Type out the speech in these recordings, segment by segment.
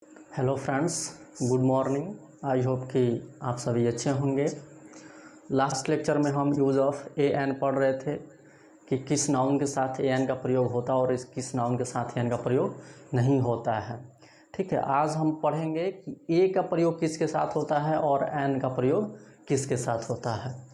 Hello friends, good morning. I hope कि आप सभी अच्छे होंगे। लास्ट लेक्चर में हम यूज़ ऑफ ए एन पढ़ रहे थे कि किस नाउन के साथ ए एन का प्रयोग होता है और किस नाउन के साथ ए एन का प्रयोग नहीं होता है। ठीक है, आज हम पढ़ेंगे कि ए का प्रयोग किसके साथ होता है और एन का प्रयोग किसके साथ होता है।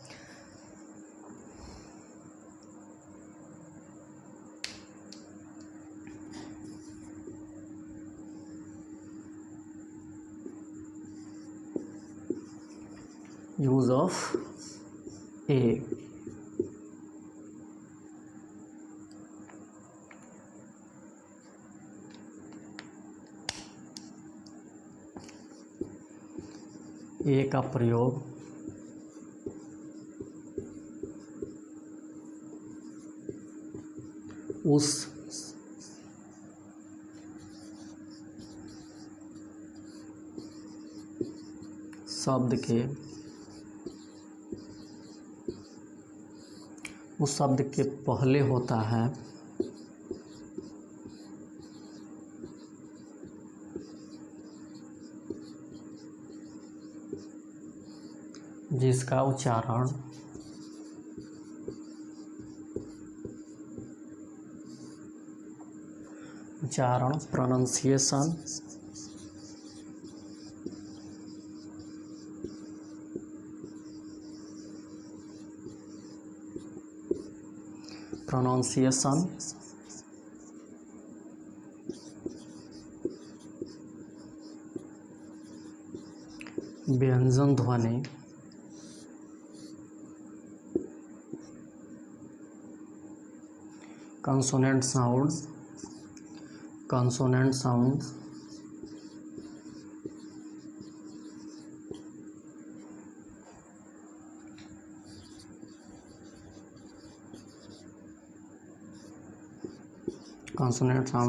यूज ऑफ ए का प्रयोग उस शब्द के पहले होता है जिसका उच्चारण प्रोनाउंसिएशन व्यंजन ध्वनि consonant sound consonant sound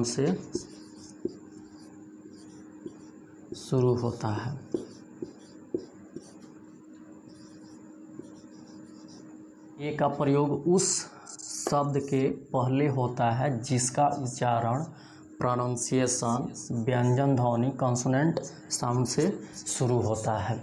से शुरू होता है। ए का प्रयोग उस शब्द के पहले होता है जिसका उच्चारण प्रोनाउंसिएशन व्यंजन ध्वनि कॉन्सोनेंट साउंड से शुरू होता है।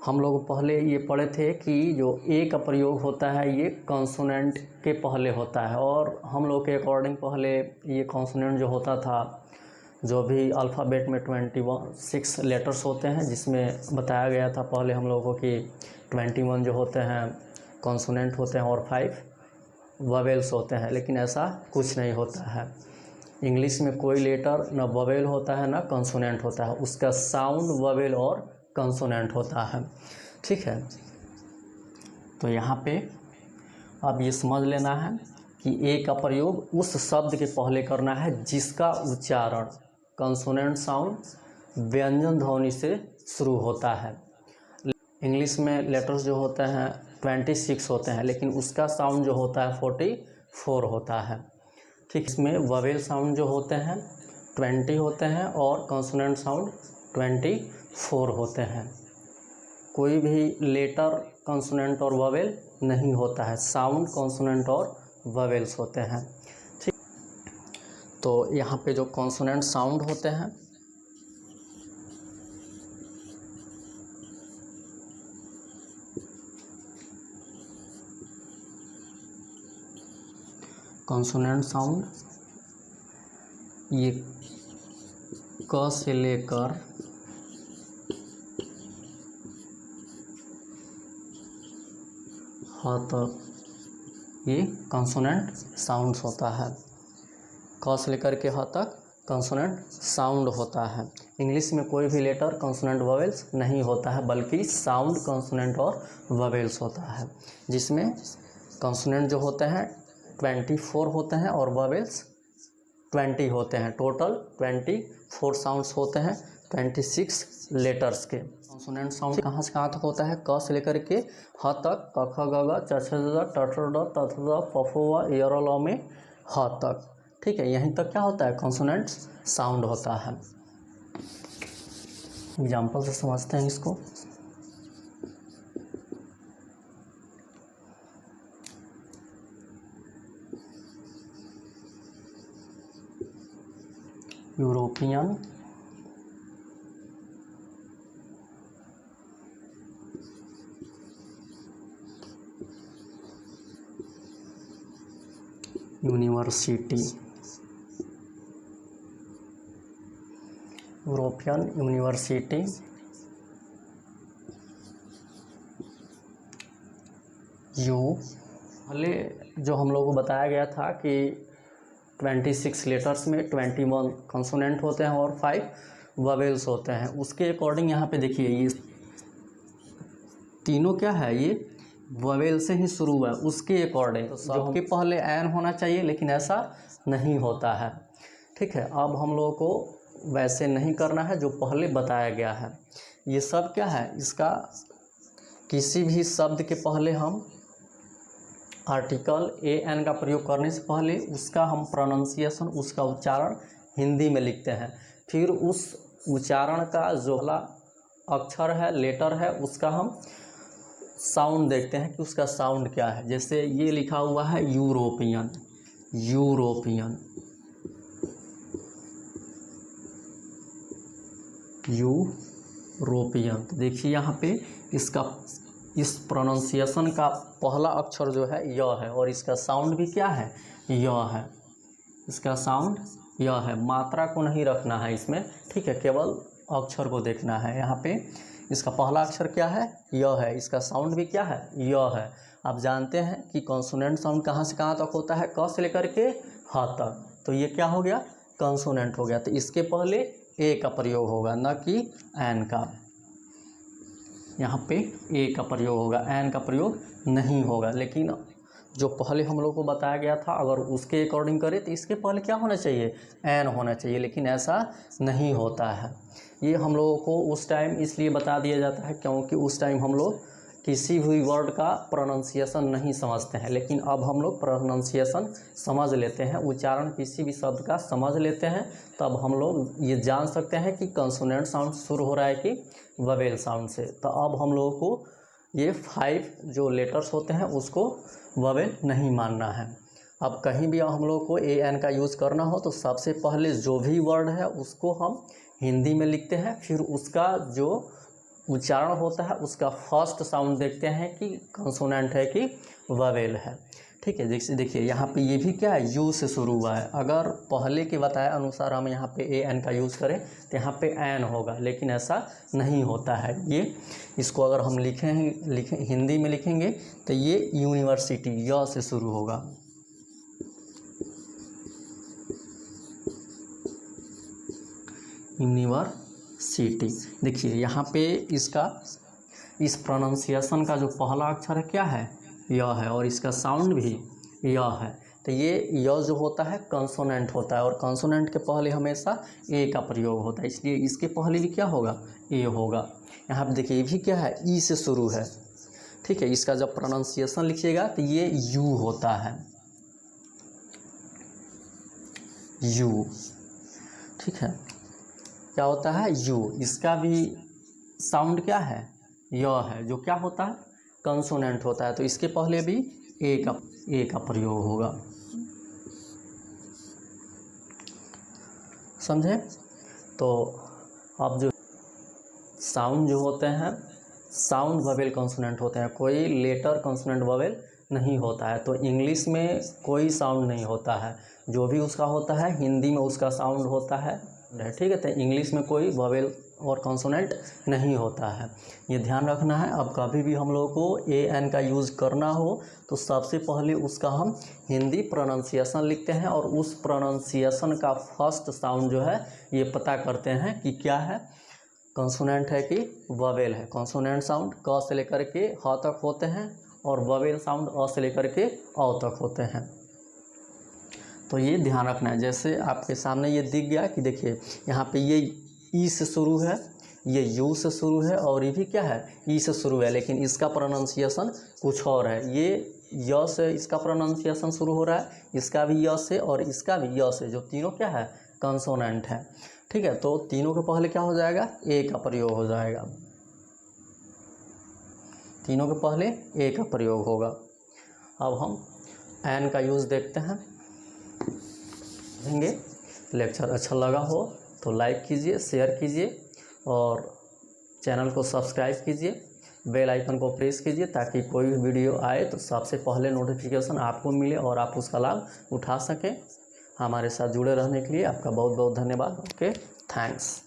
हम लोग पहले ये पढ़े थे कि जो ए का प्रयोग होता है ये कॉन्सोनेंट के पहले होता है और हम लोग के अकॉर्डिंग पहले ये कॉन्सोनेंट जो होता था, जो भी अल्फ़ाबेट में 26 लेटर्स होते हैं, जिसमें बताया गया था पहले हम लोगों को कि 21 जो होते हैं कॉन्सोनेंट होते हैं और 5 ववेल्स होते हैं, लेकिन ऐसा कुछ नहीं होता है। इंग्लिश में कोई लेटर न ववेल होता है न कॉन्सोनेंट होता है, उसका साउंड ववेल और कॉन्सोनेंट होता है। ठीक है, तो यहाँ पे अब ये समझ लेना है कि ए का प्रयोग उस शब्द के पहले करना है जिसका उच्चारण कॉन्सोनेंट साउंड व्यंजन ध्वनि से शुरू होता है। इंग्लिश में लेटर्स जो होते हैं 26 होते हैं, लेकिन उसका साउंड जो होता है 44 होता है। ठीक, इसमें ववेल साउंड जो होते हैं 20 होते हैं और कॉन्सोनेंट साउंड 24 होते हैं। कोई भी लेटर कॉन्सोनेंट और ववेल नहीं होता है, साउंड कॉन्सोनेंट और ववेल्स होते हैं। ठीक, तो यहाँ पे जो कॉन्सोनेंट साउंड होते हैं कॉन्सोनेंट साउंड ये क से लेकर ह तक ये कॉन्सोनेंट साउंड्स होता है। क से लेकर के ह तक कॉन्सोनेंट साउंड होता है। इंग्लिश में कोई भी लेटर कॉन्सोनेंट ववेल्स नहीं होता है, बल्कि साउंड कॉन्सोनेंट और ववेल्स होता है, जिसमें कॉन्सोनेंट जो होते हैं 24 होते हैं और ववेल्स 20 होते हैं। टोटल 24 साउंड्स होते हैं 26 लेटर्स के। कॉन्सोनेंट साउंड कहाँ से कहाँ तक होता है? क से लेकर के ह तक, क ख ग घ च छ ज ट ठ ड त थ द प फ व य र ल में ह तक। ठीक है, यहीं तक क्या होता है? कॉन्सोनेंट साउंड होता है। एग्जाम्पल से समझते हैं इसको। European university, European university, you. पहले जो हम लोगों को बताया गया था कि 26 लेटर्स में 21 कंसोनेंट होते हैं और 5 ववेल्स होते हैं, उसके अकॉर्डिंग यहाँ पे देखिए ये तीनों क्या है, ये ववेल से ही शुरू हुआ है। उसके अकॉर्डिंग तो सबके पहले एन होना चाहिए, लेकिन ऐसा नहीं होता है। ठीक है, अब हम लोगों को वैसे नहीं करना है जो पहले बताया गया है। ये सब क्या है, इसका किसी भी शब्द के पहले हम आर्टिकल ए एन का प्रयोग करने से पहले उसका हम प्रोनाउंसिएशन, उसका उच्चारण हिंदी में लिखते हैं। फिर उस उच्चारण का जो पहला अक्षर है, लेटर है, उसका हम साउंड देखते हैं कि उसका साउंड क्या है। जैसे ये लिखा हुआ है यूरोपियन, यूरोपियन, यूरोपियन। तो देखिए यहाँ पे इसका इस प्रोनाउंसिएशन का पहला अक्षर जो है य है और इसका साउंड भी क्या है, य है। इसका साउंड य है, मात्रा को नहीं रखना है इसमें। ठीक है, केवल अक्षर को देखना है। यहाँ पे इसका पहला अक्षर क्या है, य है। इसका साउंड भी क्या है, य है। आप जानते हैं कि कॉन्सोनेंट साउंड कहाँ से कहाँ तक होता है, क से लेकर के ह तक। तो ये क्या हो गया, कॉन्सोनेंट हो गया। तो इसके पहले ए का प्रयोग होगा, न कि एन का। यहाँ पे ए का प्रयोग होगा, एन का प्रयोग नहीं होगा। लेकिन जो पहले हम लोग को बताया गया था, अगर उसके अकॉर्डिंग करें तो इसके पहले क्या होना चाहिए, एन होना चाहिए। लेकिन ऐसा नहीं होता है। ये हम लोगों को उस टाइम इसलिए बता दिया जाता है क्योंकि उस टाइम हम लोग किसी भी वर्ड का प्रोनाउंसिएशन नहीं समझते हैं। लेकिन अब हम लोग प्रोनाउंसिएशन समझ लेते हैं, उच्चारण किसी भी शब्द का समझ लेते हैं। तब हम लोग ये जान सकते हैं कि कंसोनेंट साउंड शुरू हो रहा है कि ववेल साउंड से। तो अब हम लोगों को ये 5 जो लेटर्स होते हैं उसको ववेल नहीं मानना है। अब कहीं भी हम लोग को ए एन का यूज़ करना हो तो सबसे पहले जो भी वर्ड है उसको हम हिंदी में लिखते हैं। फिर उसका जो उच्चारण होता है उसका फर्स्ट साउंड देखते हैं कि कंसोनेंट है कि ववेल है। ठीक है, जैसे देखिए यहाँ पे ये भी क्या है, यू से शुरू हुआ है। अगर पहले के बताया अनुसार हम यहाँ पे ए एन का यूज़ करें तो यहाँ पे एन होगा, लेकिन ऐसा नहीं होता है। ये इसको अगर हम लिखें हिंदी में लिखेंगे तो ये यूनिवर्सिटी य से शुरू होगा। यूनिवर्सिटी। देखिए यहाँ पे इसका इस प्रोनाउंसिएशन का जो पहला अक्षर है क्या है, य है, और इसका साउंड भी य है। तो ये य जो होता है कंसोनेंट होता है और कंसोनेंट के पहले हमेशा ए का प्रयोग होता है, इसलिए इसके पहले भी क्या होगा, ए होगा। यहाँ पे देखिए ये भी क्या है, ई से शुरू है। ठीक है, इसका जब प्रोनाउंसिएशन लिखिएगा तो ये यू होता है, यू। ठीक है, क्या होता है, यू। इसका भी साउंड क्या है, य है, जो क्या होता है, कंसोनेंट होता है। तो इसके पहले भी ए का प्रयोग होगा। समझे? तो अब जो साउंड जो होते हैं, साउंड ववेल कंसोनेंट होते हैं, कोई लेटर कंसोनेंट ववेल नहीं होता है। तो इंग्लिश में कोई साउंड नहीं होता है, जो भी उसका होता है हिंदी में उसका साउंड होता है। ठीक है, तो इंग्लिश में कोई ववेल और कंसोनेंट नहीं होता है, ये ध्यान रखना है। अब कभी भी हम लोगों को ए एन का यूज़ करना हो तो सबसे पहले उसका हम हिंदी प्रोनाउंसिएशन लिखते हैं और उस प्रोनाउंसिएशन का फर्स्ट साउंड जो है ये पता करते हैं कि क्या है, कंसोनेंट है कि ववेल है। कंसोनेंट साउंड क से लेकर के ह तक होते हैं और ववेल साउंड अ से लेकर के अ तक होते हैं। तो ये ध्यान रखना है। जैसे आपके सामने ये दिख गया कि देखिए यहाँ पे ये ई से शुरू है, ये यू से शुरू है और ये भी क्या है, ई से शुरू है, लेकिन इसका प्रोनाउंसिएशन कुछ और है। ये य से इसका प्रोनाउंसिएशन शुरू हो रहा है, इसका भी य से और इसका भी य से, जो तीनों क्या है, कंसोनेंट है। ठीक है, तो तीनों के पहले क्या हो जाएगा, ए का प्रयोग हो जाएगा। तीनों के पहले ए का प्रयोग होगा। अब हम एन का यूज़ देखते हैं। देंगे लेक्चर अच्छा लगा हो तो लाइक कीजिए, शेयर कीजिए और चैनल को सब्सक्राइब कीजिए। बेल आइकन को प्रेस कीजिए ताकि कोई भी वीडियो आए तो सबसे पहले नोटिफिकेशन आपको मिले और आप उसका लाभ उठा सकें। हमारे साथ जुड़े रहने के लिए आपका बहुत बहुत धन्यवाद। Okay, thanks.